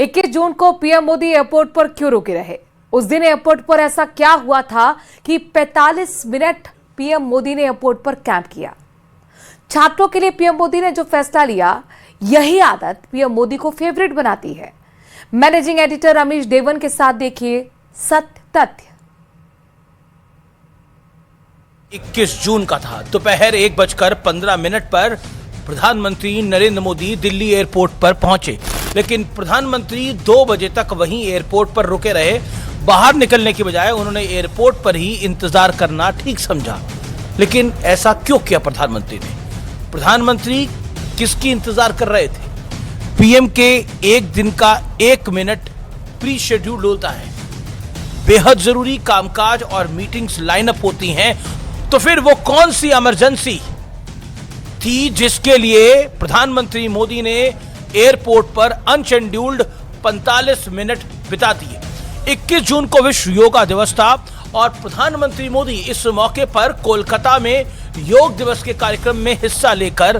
21 जून को PM Modi airport पर क्यों रुके रहे? उस दिन एयरपोर्ट पर ऐसा क्या हुआ था कि 45 मिनट पीएम मोदी ने एयरपोर्ट पर कैंप किया? छात्रों के लिए पीएम मोदी ने जो फैसला लिया, यही आदत पीएम मोदी को फेवरेट बनाती है। मैनेजिंग एडिटर रमेश देवन के साथ देखिए सत्य तथ्य। 21 जून का था, दोपहर 1:15 पर प्रधानमंत्री नरेंद्र मोदी दिल्ली एयरपोर्ट पर पहुंचे, लेकिन प्रधानमंत्री 2 बजे तक वहीं एयरपोर्ट पर रुके रहे। बाहर निकलने की बजाय उन्होंने एयरपोर्ट पर ही इंतजार करना ठीक समझा। लेकिन ऐसा क्यों किया प्रधानमंत्री ने? प्रधानमंत्री किसकी इंतजार कर रहे थे? पीएम के एक दिन का 1 मिनट प्री शेड्यूल होता है। बेहद जरूरी कामकाज और मीटिंग्स लाइनअप होती हैं, तो फिर वो कौन सी इमरजेंसी थी जिसके लिए प्रधानमंत्री मोदी ने एयरपोर्ट पर अनशेड्यूल्ड 45 मिनट बिता दिए? 21 जून को विश्व योगा दिवस था और प्रधानमंत्री मोदी इस मौके पर कोलकाता में योग दिवस के कार्यक्रम में हिस्सा लेकर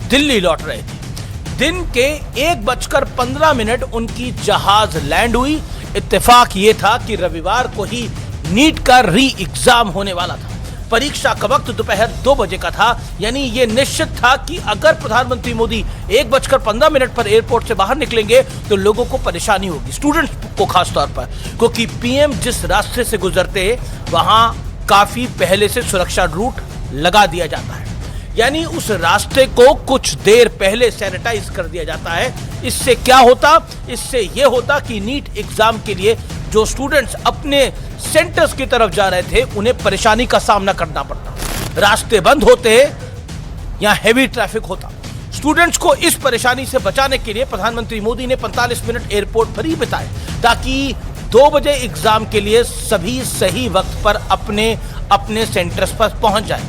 दिल्ली लौट रहे थे। दिन के 1:15 उनकी जहाज लैंड हुई। इत्तेफाक ये था कि रविवार को ही नीट का री एग्जाम होने वाला था। परीक्षा का वक्त दोपहर 2 बजे का था, यानी ये निश्चित था कि अगर प्रधानमंत्री मोदी 1:15 पर एयरपोर्ट से बाहर निकलेंगे तो लोगों को परेशानी होगी, स्टूडेंट्स को खास तौर पर, क्योंकि पीएम जिस रास्ते से गुजरते वहां काफी पहले से सुरक्षा रूट लगा दिया जाता है, यानी उस रास्ते को कुछ देर पहले सैनिटाइज कर दिया जाता है। इससे क्या होता? इससे यह होता कि नीट एग्जाम के लिए जो स्टूडेंट्स अपने सेंटर्स की तरफ जा रहे थे उन्हें परेशानी का सामना करना पड़ता। रास्ते बंद होते, यहां हेवी ट्रैफिक होता। स्टूडेंट्स को इस परेशानी से बचाने के लिए प्रधानमंत्री मोदी ने 45 मिनट एयरपोर्ट पर ही बिताए, ताकि 2 बजे एग्जाम के लिए सभी सही वक्त पर अपने सेंटर्स पर पहुंच जाए।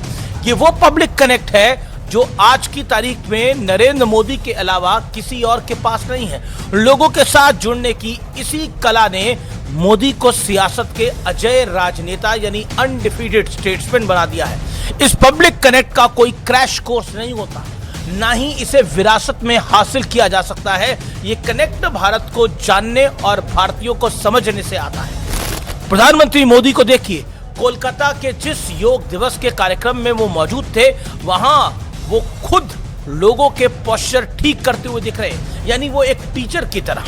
ये वो पब्लिक कनेक्ट है जो आज की तारीख में नरेंद्र मोदी के अलावा किसी और के पास नहीं है। लोगों के साथ जुड़ने की इसी कला ने मोदी को सियासत के अजय राजनेता यानी अनडिफीटेड स्टेट्समैन बना दिया है। इस पब्लिक कनेक्ट का कोई क्रैश कोर्स नहीं होता, ना ही इसे विरासत में हासिल किया जा सकता है। ये कनेक्ट भारत को जानने और भारतीयों को समझने से आता है। प्रधानमंत्री मोदी को देखिए, कोलकाता के जिस योग दिवस के कार्यक्रम में वो मौजूद थे, वहां वो खुद लोगों के पोस्चर ठीक करते हुए दिख रहे हैं, यानी वो एक टीचर की तरह,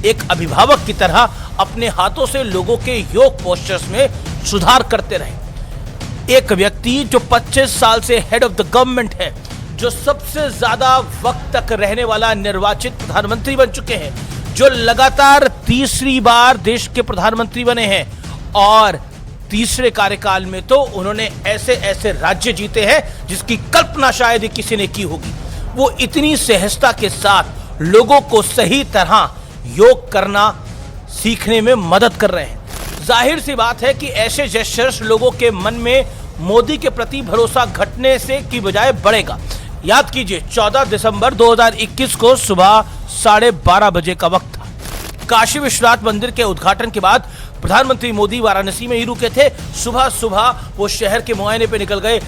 एक अभिभावक की तरह अपने हाथों से लोगों के योग पोस्चर्स में सुधार करते रहे। एक व्यक्ति जो 25 साल से हेड ऑफ द गवर्नमेंट है, जो सबसे ज्यादा वक्त तक रहने वाला निर्वाचित प्रधानमंत्री बन चुके हैं, जो लगातार तीसरी बार देश के प्रधानमंत्री बने हैं और तीसरे कार्यकाल में तो उन्होंने ऐसे ऐसे राज्य जीते हैं जिसकी कल्पना शायद ही किसी ने की होगी। वो इतनी सहजता के साथ लोगों को सही तरह योग करना सीखने में मदद कर रहे हैं। जाहिर सी बात है कि ऐसे जेस्चर्स लोगों के मन में मोदी के प्रति भरोसा घटने से की बजाय बढ़ेगा। याद कीजिए, 14 दिसंबर 2021 को सुबह 12:30 बजे का वक्त था। काशी विश्वनाथ मंदिर के उद्घाटन के बाद प्रधानमंत्री मोदी वाराणसी में ही रुके थे। सुबह सुबह वो शहर के मुआयने पे निकल गए,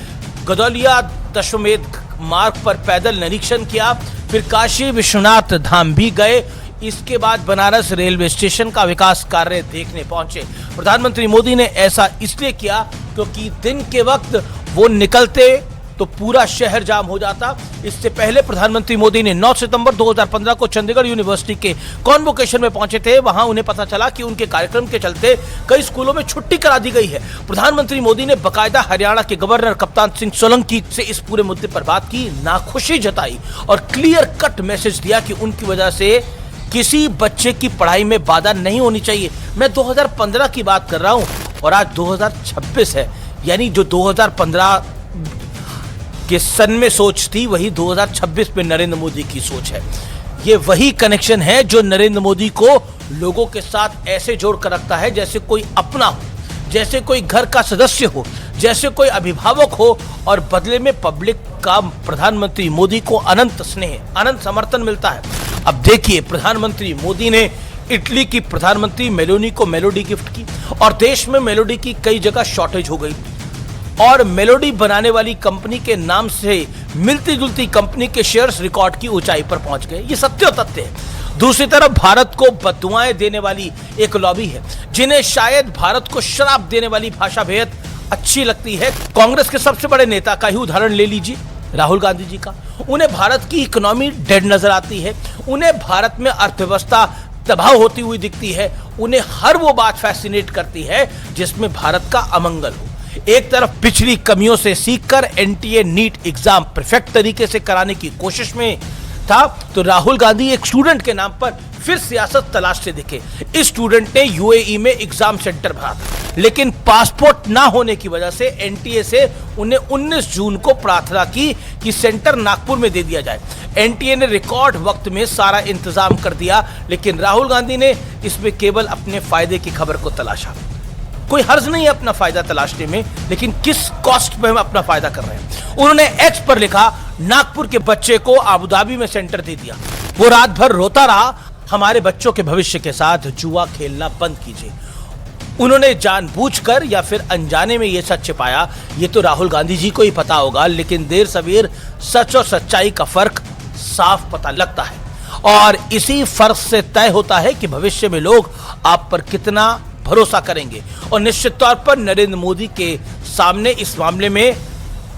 गदौलिया दशमेध मार्ग पर पैदल निरीक्षण किया, फिर काशी विश्वनाथ धाम भी गए। इसके बाद बनारस रेलवे स्टेशन का विकास कार्य देखने पहुंचे। प्रधानमंत्री मोदी ने ऐसा इसलिए किया क्योंकि दिन के वक्त वो निकलते तो पूरा शहर जाम हो जाता। इससे पहले प्रधानमंत्री मोदी ने 9 सितंबर 2015 को चंडीगढ़ यूनिवर्सिटी के कॉन्वोकेशन में पहुंचे थे। वहां उन्हें पता चला कि उनके कार्यक्रम के चलते कई स्कूलों में छुट्टी करा दी गई है। प्रधानमंत्री मोदी ने बाकायदा हरियाणा के गवर्नर कप्तान सिंह सोलंकी से इस पूरे मुद्दे पर बात की, नाखुशी जताई और क्लियर कट मैसेज दिया कि उनकी वजह से किसी बच्चे की पढ़ाई में बाधा नहीं होनी चाहिए। मैं 2015 की बात कर रहा हूं और आज 2026 है, यानी जो 2015 के सन में सोच थी वही 2026 में नरेंद्र मोदी की सोच है। ये वही कनेक्शन है जो नरेंद्र मोदी को लोगों के साथ ऐसे जोड़ कर रखता है जैसे कोई अपना हो, जैसे कोई घर का सदस्य हो, जैसे कोई अभिभावक हो, और बदले में पब्लिक का प्रधानमंत्री मोदी को अनंत स्नेह, अनंत समर्थन मिलता है। अब देखिए, प्रधानमंत्री मोदी ने इटली की प्रधानमंत्री मेलोनी को मेलोडी गिफ्ट की और देश में मेलोडी की कई जगह शॉर्टेज हो गई और मेलोडी बनाने वाली कंपनी के नाम से मिलती जुलती कंपनी के शेयर्स रिकॉर्ड की ऊंचाई पर पहुंच गए। ये सत्य तथ्य है। दूसरी तरफ भारत को बददुआएं देने वाली एक लॉबी है, जिन्हें शायद भारत को शराब देने वाली भाषा बेहद अच्छी लगती है। कांग्रेस के सबसे बड़े नेता का ही उदाहरण ले लीजिए, राहुल गांधी जी का। उन्हें भारत की इकोनॉमी डेड नजर आती है, उन्हें भारत में अर्थव्यवस्था तबाह होती हुई दिखती है, उन्हें हर वो बात फैसिनेट करती है जिसमें भारत का अमंगल हो। एक तरफ पिछली कमियों से सीखकर एनटीए नीट एग्जाम परफेक्ट तरीके से कराने की कोशिश में था, तो राहुल गांधी एक स्टूडेंट के नाम पर फिर सियासत तलाशते दिखे। इस स्टूडेंट ने यूएई में एग्जाम सेंटर भरा था, लेकिन पासपोर्ट ना होने की वजह से एनटीए से उन्हें 19 जून को प्रार्थना की कि सेंटर नागपुर में दे दिया जाए। एनटीए ने रिकॉर्ड वक्त में सारा इंतजाम कर दिया, लेकिन राहुल गांधी ने इसमें केवल अपने फायदे की खबर को तलाशा। कोई हर्ज नहीं है अपना फायदा तलाशने में, लेकिन किस कॉस्ट पे हम अपना फायदा कर रहे हैं। उन्होंने एक्स पर लिखा, नागपुर के बच्चे को अबुधाबी में सेंटर दे दिया। वो रात भर रोता रहा, हमारे बच्चों के भविष्य के साथ जुआ खेलना बंद कीजिए। उन्होंने जानबूझकर या फिर अनजाने में ये सच छिपाया, ये तो राहुल गांधी जी को ही पता होगा, लेकिन देर सवेर सच और सच्चाई का फर्क साफ पता लगता है। और इसी फर्क से तय होता है कि भविष्य में लोग आप पर कितना भरोसा करेंगे। और निश्चित तौर पर नरेंद्र मोदी के सामने इस मामले में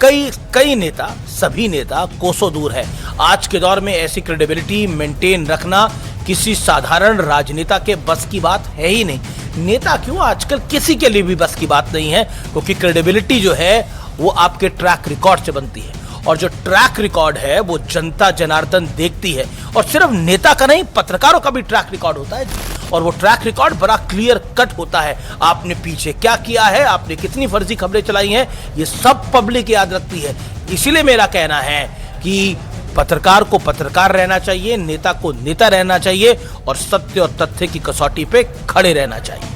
कई नेता, सभी नेता कोसों दूर है। आज के दौर में ऐसी क्रेडिबिलिटी मेंटेन रखना किसी साधारण राजनेता के बस की बात है ही नहीं। नेता क्यों, आजकल किसी के लिए भी बस की बात नहीं है, क्योंकि क्रेडिबिलिटी जो है वो आपके ट्रैक रिकॉर्ड से बनती है। और जो ट्रैक रिकॉर्ड है वो जनता जनार्दन देखती है। और सिर्फ नेता का नहीं, पत्रकारों का भी ट्रैक रिकॉर्ड होता है, और वो ट्रैक रिकॉर्ड बड़ा क्लियर कट होता है। आपने पीछे क्या किया है, आपने कितनी फर्जी खबरें चलाई हैं, ये सब पब्लिक याद रखती है। इसीलिए मेरा कहना है कि पत्रकार को पत्रकार रहना चाहिए, नेता को नेता रहना चाहिए, और सत्य और तथ्य की कसौटी पे खड़े रहना चाहिए।